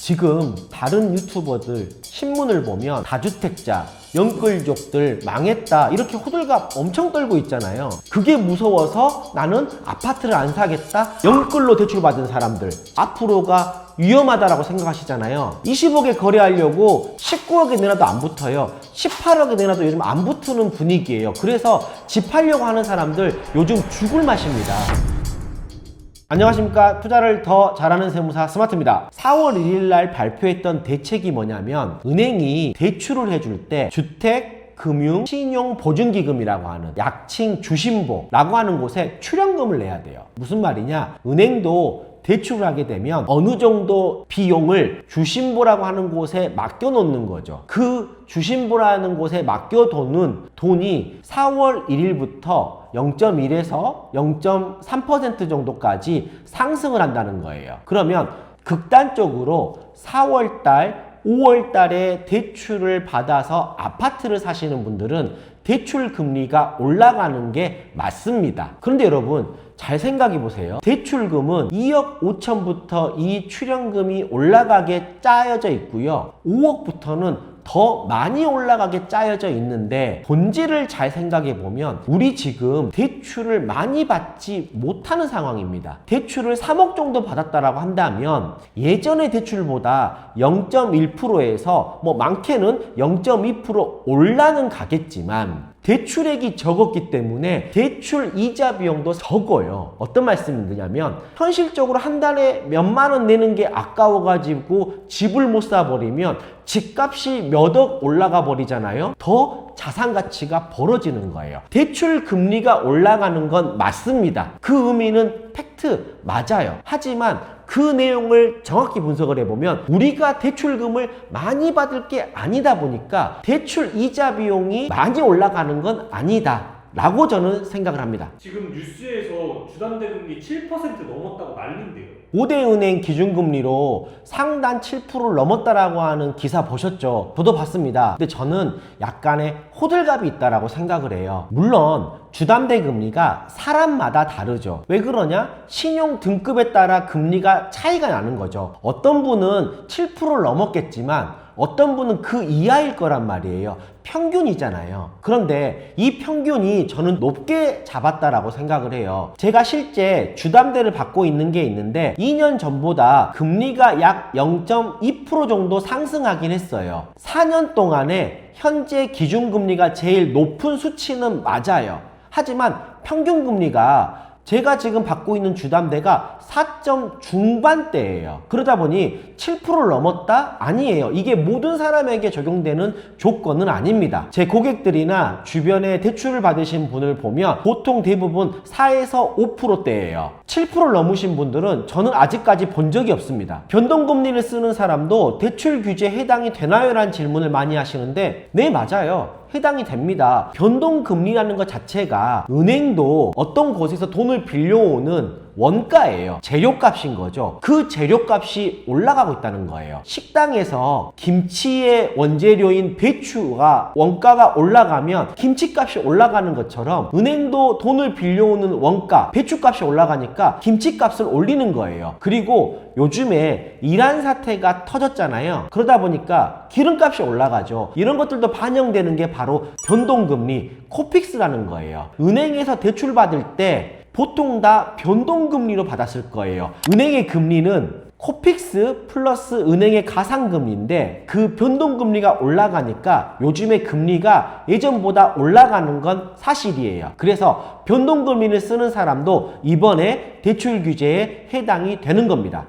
지금 다른 유튜버들 신문을 보면 다주택자, 영끌족들 망했다 이렇게 호들갑 엄청 떨고 있잖아요. 그게 무서워서 나는 아파트를 안 사겠다? 영끌로 대출받은 사람들 앞으로가 위험하다라고 생각하시잖아요. 20억에 거래하려고 19억에 내놔도 안 붙어요. 18억에 내놔도 요즘 안 붙는 분위기예요. 그래서 집 팔려고 하는 사람들 요즘 죽을 맛입니다. 안녕하십니까. 투자를 더 잘하는 세무사 스마트입니다. 4월 1일 날 발표했던 대책이 뭐냐면 은행이 대출을 해줄 때 주택 금융 신용보증기금이라고 하는 약칭 주신보라고 하는 곳에 출연금을 내야 돼요. 무슨 말이냐? 은행도 대출을 하게 되면 어느 정도 비용을 주신보라고 하는 곳에 맡겨놓는 거죠. 그 주신보라는 곳에 맡겨두는 돈이 4월 1일부터 0.1에서 0.3% 정도까지 상승을 한다는 거예요. 그러면 극단적으로 4월달, 5월달에 대출을 받아서 아파트를 사시는 분들은 대출 금리가 올라가는 게 맞습니다. 그런데 여러분 잘 생각해 보세요. 대출금은 2억 5천부터 이 출연금이 올라가게 짜여져 있고요. 5억부터는 더 많이 올라가게 짜여져 있는데 본질을 잘 생각해 보면 우리 지금 대출을 많이 받지 못하는 상황입니다. 대출을 3억 정도 받았다라고 한다면 예전의 대출보다 0.1%에서 많게는 0.2% 올라는 가겠지만 대출액이 적었기 때문에 대출 이자 비용도 적어요. 어떤 말씀이 드냐면 현실적으로 한 달에 몇만 원 내는 게 아까워가지고 집을 못 사버리면 집값이 몇 억 올라가 버리잖아요. 더 자산 가치가 벌어지는 거예요. 대출 금리가 올라가는 건 맞습니다. 그 의미는 팩트 맞아요. 하지만 그 내용을 정확히 분석을 해보면 우리가 대출금을 많이 받을 게 아니다 보니까 대출 이자 비용이 많이 올라가는 건 아니다 라고 저는 생각을 합니다. 지금 뉴스에서 주담대금리 7% 넘었다고 난리인데요. 5대 은행 기준금리로 상단 7%를 넘었다라고 하는 기사 보셨죠? 저도 봤습니다. 근데 저는 약간의 호들갑이 있다라고 생각을 해요. 물론 주담대 금리가 사람마다 다르죠. 왜 그러냐? 신용 등급에 따라 금리가 차이가 나는 거죠. 어떤 분은 7%를 넘었겠지만 어떤 분은 그 이하일 거란 말이에요. 평균이잖아요. 그런데 이 평균이 저는 높게 잡았다라고 생각을 해요. 제가 실제 주담대를 받고 있는 게 있는데 2년 전보다 금리가 약 0.2% 정도 상승하긴 했어요. 4년 동안에 현재 기준금리가 제일 높은 수치는 맞아요. 하지만 평균금리가 제가 지금 받고 있는 주담대가 4점 중반대예요. 그러다 보니 7%를 넘었다? 아니에요. 이게 모든 사람에게 적용되는 조건은 아닙니다. 제 고객들이나 주변에 대출을 받으신 분을 보면 보통 대부분 4에서 5%대예요. 7%를 넘으신 분들은 저는 아직까지 본 적이 없습니다. 변동금리를 쓰는 사람도 대출 규제에 해당이 되나요? 라는 질문을 많이 하시는데 네, 맞아요. 해당이 됩니다. 변동금리라는 것 자체가 은행도 어떤 곳에서 돈을 빌려오는 원가예요. 재료값인 거죠. 그 재료값이 올라가고 있다는 거예요. 식당에서 김치의 원재료인 배추가 원가가 올라가면 김치값이 올라가는 것처럼 은행도 돈을 빌려오는 원가, 배추값이 올라가니까 김치값을 올리는 거예요. 그리고 요즘에 이란 사태가 터졌잖아요. 그러다 보니까 기름값이 올라가죠. 이런 것들도 반영되는 게 바로 변동금리, 코픽스라는 거예요. 은행에서 대출 받을 때 보통 다 변동금리로 받았을 거예요. 은행의 금리는 코픽스 플러스 은행의 가상금리인데 그 변동금리가 올라가니까 요즘에 금리가 예전보다 올라가는 건 사실이에요. 그래서 변동금리를 쓰는 사람도 이번에 대출 규제에 해당이 되는 겁니다.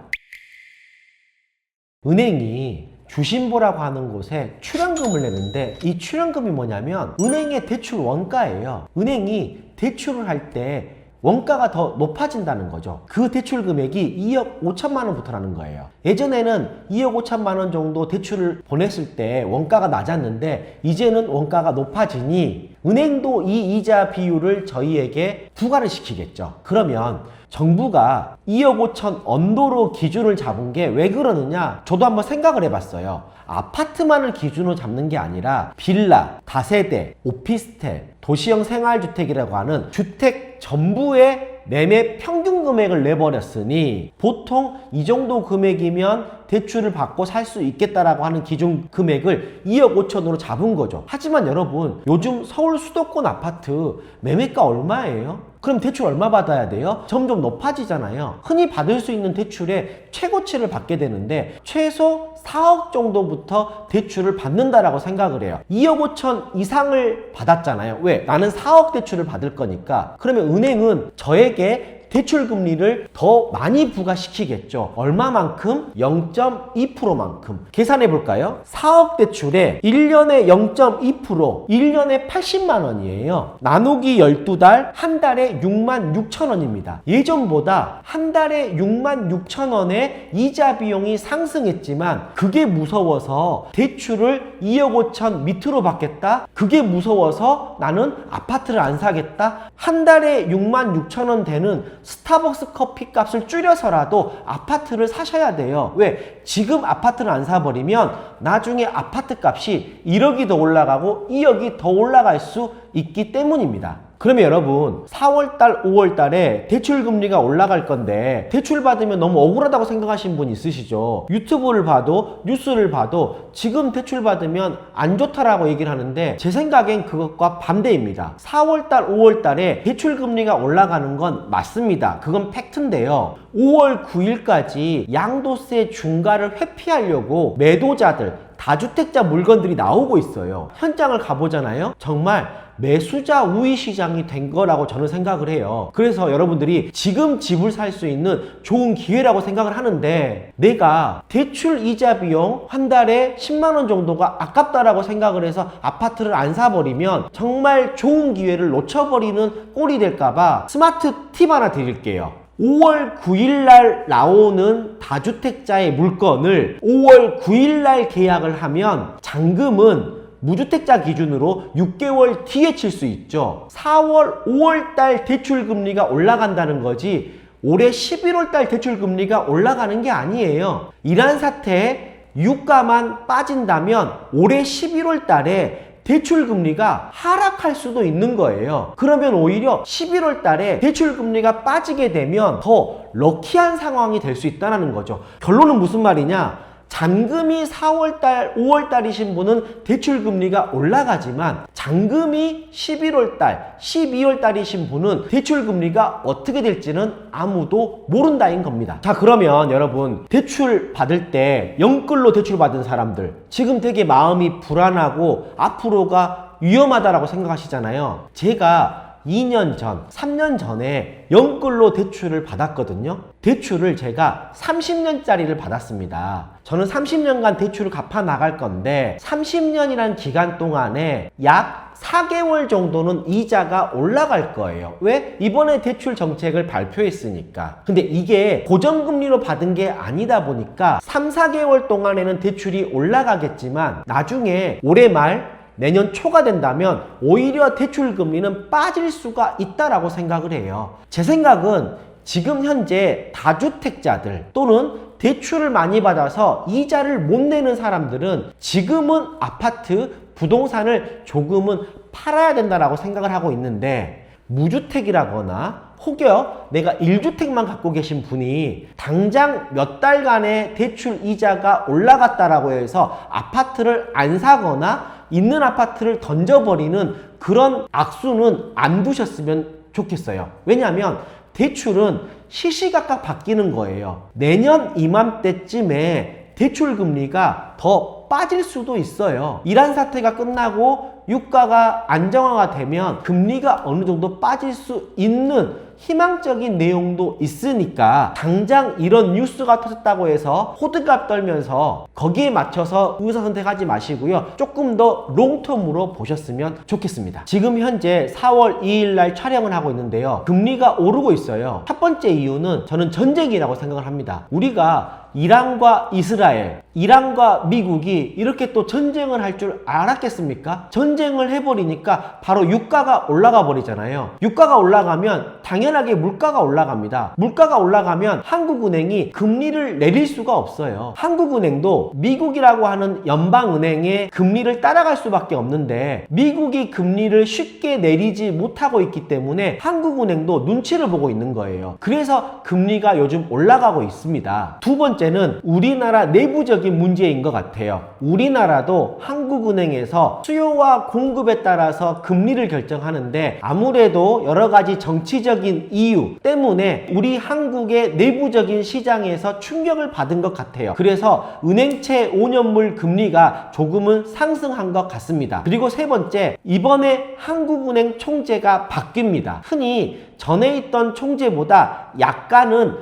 은행이 주신보라고 하는 곳에 출연금을 내는데 이 출연금이 뭐냐면 은행의 대출 원가예요. 은행이 대출을 할 때 원가가 더 높아진다는 거죠. 그 대출 금액이 2억 5천만 원부터라는 거예요. 예전에는 2억 5천만 원 정도 대출을 보냈을 때 원가가 낮았는데 이제는 원가가 높아지니 은행도 이 이자 비율을 저희에게 부과를 시키겠죠. 그러면 정부가 2억 5천 언도로 기준을 잡은 게 왜 그러느냐? 저도 한번 생각을 해봤어요. 아파트만을 기준으로 잡는 게 아니라 빌라, 다세대, 오피스텔, 도시형 생활주택이라고 하는 주택 이게 전부의 매매 평균 금액을 내버렸으니 보통 이 정도 금액이면 대출을 받고 살 수 있겠다라고 하는 기준 금액을 2억 5천으로 잡은 거죠. 하지만 여러분, 요즘 서울 수도권 아파트 매매가 얼마예요? 그럼 대출 얼마 받아야 돼요? 점점 높아지잖아요. 흔히 받을 수 있는 대출의 최고치를 받게 되는데 최소 4억 정도부터 대출을 받는다라고 생각을 해요. 2억 5천 이상을 받았잖아요. 왜? 나는 4억 대출을 받을 거니까. 그러면 은행은 저에게 대출 금리를 더 많이 부과시키겠죠. 얼마만큼? 0.2%만큼. 계산해 볼까요? 4억 대출에 1년에 0.2%, 1년에 80만 원이에요. 나누기 12달, 한 달에 6만 6천 원입니다. 예전보다 한 달에 6만 6천 원의 이자 비용이 상승했지만 그게 무서워서 대출을 2억 5천 밑으로 받겠다? 그게 무서워서 나는 아파트를 안 사겠다? 한 달에 6만 6천 원 되는 스타벅스 커피 값을 줄여서라도 아파트를 사셔야 돼요. 왜? 지금 아파트를 안 사버리면 나중에 아파트 값이 1억이 더 올라가고 2억이 더 올라갈 수 있기 때문입니다. 그러면 여러분, 4월달, 5월달에 대출 금리가 올라갈 건데 대출 받으면 너무 억울하다고 생각하시는 분 있으시죠? 유튜브를 봐도 뉴스를 봐도 지금 대출 받으면 안 좋다라고 얘기를 하는데 제 생각엔 그것과 반대입니다. 4월달, 5월달에 대출 금리가 올라가는 건 맞습니다. 그건 팩트인데요. 5월 9일까지 양도세 중과를 회피하려고 매도자들, 다주택자 물건들이 나오고 있어요. 현장을 가보잖아요. 정말 매수자 우위 시장이 된 거라고 저는 생각을 해요. 그래서 여러분들이 지금 집을 살 수 있는 좋은 기회라고 생각을 하는데 내가 대출 이자 비용 한 달에 10만 원 정도가 아깝다라고 생각을 해서 아파트를 안 사버리면 정말 좋은 기회를 놓쳐버리는 꼴이 될까봐 스마트 팁 하나 드릴게요. 5월 9일날 나오는 다주택자의 물건을 5월 9일날 계약을 하면 잔금은 무주택자 기준으로 6개월 뒤에 칠 수 있죠. 4월, 5월달 대출금리가 올라간다는 거지 올해 11월달 대출금리가 올라가는 게 아니에요. 이러한 사태에 유가만 빠진다면 올해 11월달에 대출금리가 하락할 수도 있는 거예요. 그러면 오히려 11월 달에 대출금리가 빠지게 되면 더 럭키한 상황이 될 수 있다는 거죠. 결론은 무슨 말이냐? 잔금이 4월달, 5월달이신 분은 대출금리가 올라가지만 잔금이 11월달, 12월달이신 분은 대출금리가 어떻게 될지는 아무도 모른다인 겁니다. 자, 그러면 여러분, 대출 받을 때 영끌로 대출 받은 사람들 지금 되게 마음이 불안하고 앞으로가 위험하다라고 생각하시잖아요. 제가 2년 전, 3년 전에 영끌로 대출을 받았거든요. 대출을 제가 30년짜리를 받았습니다. 저는 30년간 대출을 갚아 나갈 건데 30년이라는 기간 동안에 약 4개월 정도는 이자가 올라갈 거예요. 왜? 이번에 대출 정책을 발표했으니까. 근데 이게 고정금리로 받은 게 아니다 보니까 3, 4개월 동안에는 대출이 올라가겠지만 나중에 올해 말 내년 초가 된다면 오히려 대출 금리는 빠질 수가 있다라고 생각을 해요. 제 생각은 지금 현재 다주택자들 또는 대출을 많이 받아서 이자를 못 내는 사람들은 지금은 아파트, 부동산을 조금은 팔아야 된다라고 생각을 하고 있는데 무주택이라거나 혹여 내가 1주택만 갖고 계신 분이 당장 몇 달간의 대출 이자가 올라갔다라고 해서 아파트를 안 사거나 있는 아파트를 던져버리는 그런 악수는 안 두셨으면 좋겠어요. 왜냐하면 대출은 시시각각 바뀌는 거예요. 내년 이맘때쯤에 대출 금리가 더 빠질 수도 있어요. 이란 사태가 끝나고 유가가 안정화가 되면 금리가 어느 정도 빠질 수 있는 희망적인 내용도 있으니까 당장 이런 뉴스가 터졌다고 해서 호들갑 떨면서 거기에 맞춰서 의사선택하지 마시고요. 조금 더 롱텀으로 보셨으면 좋겠습니다. 지금 현재 4월 2일 날 촬영을 하고 있는데요. 금리가 오르고 있어요. 첫 번째 이유는 저는 전쟁이라고 생각을 합니다. 우리가 이란과 이스라엘, 이란과 미국이 이렇게 또 전쟁을 할 줄 알았겠습니까? 전쟁을 해버리니까 바로 유가가 올라가 버리잖아요. 유가가 올라가면 당연히 당연하게 물가가 올라갑니다. 물가가 올라가면 한국은행이 금리를 내릴 수가 없어요. 한국은행도 미국이라고 하는 연방은행의 금리를 따라갈 수밖에 없는데 미국이 금리를 쉽게 내리지 못하고 있기 때문에 한국은행도 눈치를 보고 있는 거예요. 그래서 금리가 요즘 올라가고 있습니다. 두 번째는 우리나라 내부적인 문제인 것 같아요. 우리나라도 한국은행에서 수요와 공급에 따라서 금리를 결정하는데 아무래도 여러 가지 정치적인 이유 때문에 우리 한국의 내부적인 시장에서 충격을 받은 것 같아요. 그래서 은행채 5년물 금리가 조금은 상승한 것 같습니다. 그리고 세 번째, 이번에 한국은행 총재가 바뀝니다. 흔히 전에 있던 총재보다 약간은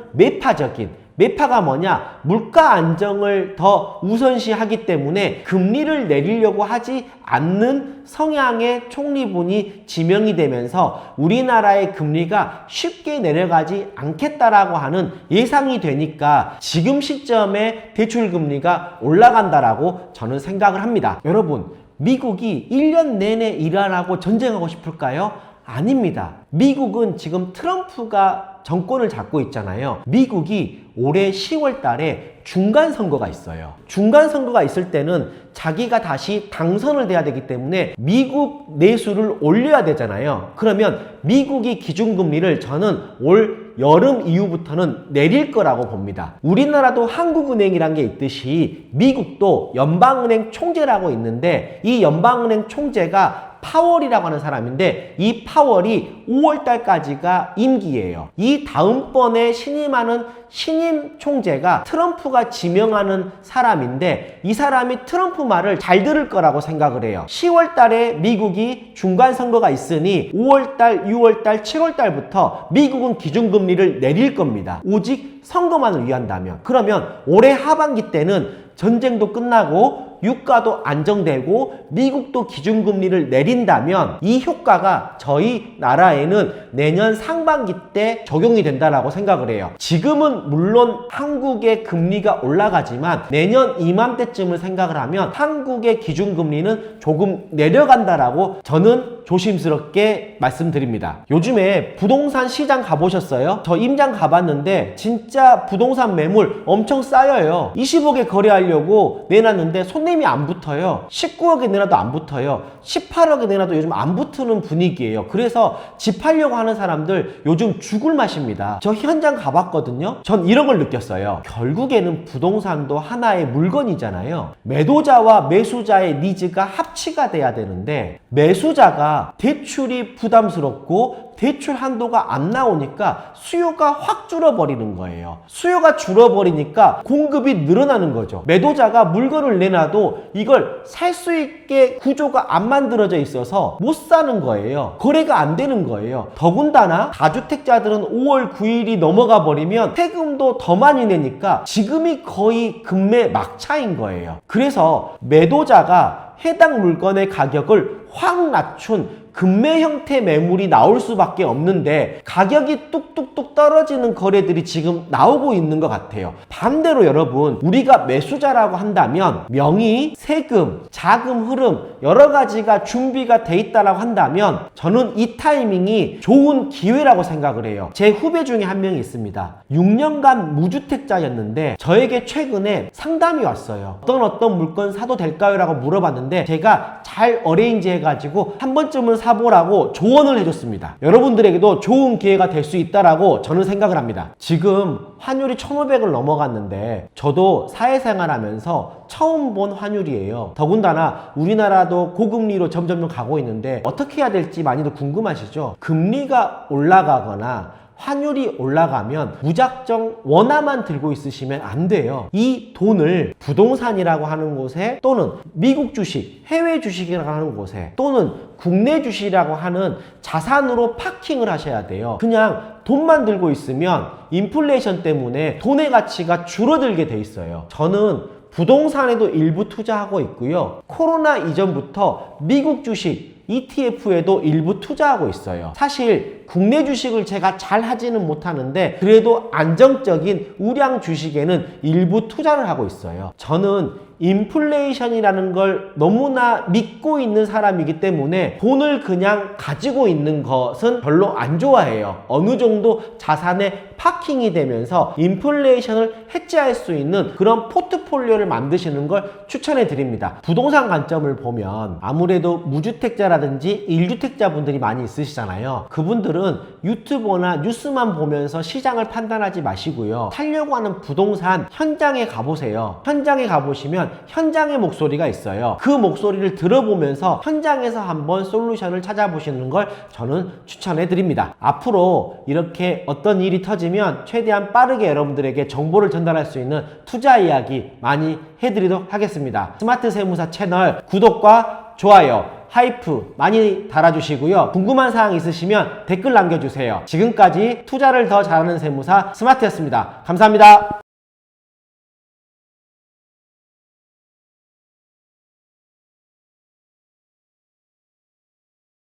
매파가 뭐냐? 물가 안정을 더 우선시하기 때문에 금리를 내리려고 하지 않는 성향의 총리분이 지명이 되면서 우리나라의 금리가 쉽게 내려가지 않겠다라고 하는 예상이 되니까 지금 시점에 대출금리가 올라간다라고 저는 생각을 합니다. 여러분, 미국이 1년 내내 일하라고 전쟁하고 싶을까요? 아닙니다. 미국은 지금 트럼프가 정권을 잡고 있잖아요. 미국이 올해 10월 달에 중간선거가 있어요. 중간선거가 있을 때는 자기가 다시 당선을 돼야 되기 때문에 미국 내수를 올려야 되잖아요. 그러면 미국이 기준금리를 저는 올 여름 이후부터는 내릴 거라고 봅니다. 우리나라도 한국은행이란 게 있듯이 미국도 연방은행 총재라고 있는데 이 연방은행 총재가 파월이라고 하는 사람인데 이 파월이 5월달까지가 임기예요. 이 다음번에 신임하는 신임 총재가 트럼프가 지명하는 사람인데 이 사람이 트럼프 말을 잘 들을 거라고 생각을 해요. 10월달에 미국이 중간선거가 있으니 5월달, 6월달, 7월달부터 미국은 기준금리를 내릴 겁니다. 오직 선거만을 위한다면. 그러면 올해 하반기 때는 전쟁도 끝나고 유가도 안정되고 미국도 기준금리를 내린다면 이 효과가 저희 나라에는 내년 상반기 때 적용이 된다라고 생각을 해요. 지금은 물론 한국의 금리가 올라가지만 내년 이맘때쯤을 생각을 하면 한국의 기준금리는 조금 내려간다라고 저는 조심스럽게 말씀드립니다. 요즘에 부동산 시장 가보셨어요? 저 임장 가봤는데 진짜 부동산 매물 엄청 쌓여요. 20억에 거래하려고 내놨는데 손님이 안 붙어요. 19억에 내놔도 안 붙어요. 18억에 내놔도 요즘 안 붙는 분위기예요. 그래서 집 팔려고 하는 사람들 요즘 죽을 맛입니다. 저 현장 가봤거든요. 전 이런 걸 느꼈어요. 결국에는 부동산도 하나의 물건이잖아요. 매도자와 매수자의 니즈가 합치가 돼야 되는데 매수자가 대출이 부담스럽고 대출 한도가 안 나오니까 수요가 확 줄어버리는 거예요. 수요가 줄어버리니까 공급이 늘어나는 거죠. 매도자가 물건을 내놔도 이걸 살 수 있게 구조가 안 만들어져 있어서 못 사는 거예요. 거래가 안 되는 거예요. 더군다나 다주택자들은 5월 9일이 넘어가 버리면 세금도 더 많이 내니까 지금이 거의 금매 막차인 거예요. 그래서 매도자가 해당 물건의 가격을 확 낮춘 금매 형태 매물이 나올 수밖에 없는데 가격이 뚝뚝뚝 떨어지는 거래들이 지금 나오고 있는 것 같아요. 반대로 여러분, 우리가 매수자라고 한다면 명의, 세금, 자금 흐름 여러 가지가 준비가 돼 있다라고 한다면 저는 이 타이밍이 좋은 기회라고 생각을 해요. 제 후배 중에 한 명이 있습니다. 6년간 무주택자였는데 저에게 최근에 상담이 왔어요. 어떤 물건 사도 될까요? 라고 물어봤는데 제가 잘 어레인지 해가지고 한 번쯤은 사보라고 조언을 해줬습니다. 여러분들에게도 좋은 기회가 될 수 있다라고 저는 생각을 합니다. 지금 환율이 1,500을 넘어갔는데 저도 사회생활 하면서 처음 본 환율이에요. 더군다나 우리나라도 고금리로 점점 가고 있는데 어떻게 해야 될지 많이들 궁금하시죠? 금리가 올라가거나 환율이 올라가면 무작정 원화만 들고 있으시면 안 돼요. 이 돈을 부동산이라고 하는 곳에 또는 미국 주식, 해외 주식이라고 하는 곳에 또는 국내 주식이라고 하는 자산으로 파킹을 하셔야 돼요. 그냥 돈만 들고 있으면 인플레이션 때문에 돈의 가치가 줄어들게 돼 있어요. 저는 부동산에도 일부 투자하고 있고요. 코로나 이전부터 미국 주식, ETF에도 일부 투자하고 있어요. 사실 국내 주식을 제가 잘 하지는 못하는데 그래도 안정적인 우량 주식에는 일부 투자를 하고 있어요. 저는 인플레이션이라는 걸 너무나 믿고 있는 사람이기 때문에 돈을 그냥 가지고 있는 것은 별로 안 좋아해요. 어느 정도 자산에 파킹이 되면서 인플레이션을 해지할 수 있는 그런 포트폴리오를 만드시는 걸 추천해 드립니다. 부동산 관점을 보면 아무래도 무주택자라든지 1주택자 분들이 많이 있으시잖아요. 그분들은 유튜버나 뉴스만 보면서 시장을 판단하지 마시고요. 살려고 하는 부동산 현장에 가보세요. 현장에 가보시면 현장의 목소리가 있어요. 그 목소리를 들어보면서 현장에서 한번 솔루션을 찾아보시는 걸 저는 추천해 드립니다. 앞으로 이렇게 어떤 일이 터지면 최대한 빠르게 여러분들에게 정보를 전달할 수 있는 투자 이야기 많이 해드리도록 하겠습니다. 스마트 세무사 채널 구독과 좋아요, 하이프 많이 달아주시고요. 궁금한 사항 있으시면 댓글 남겨주세요. 지금까지 투자를 더 잘하는 세무사 스마트였습니다. 감사합니다.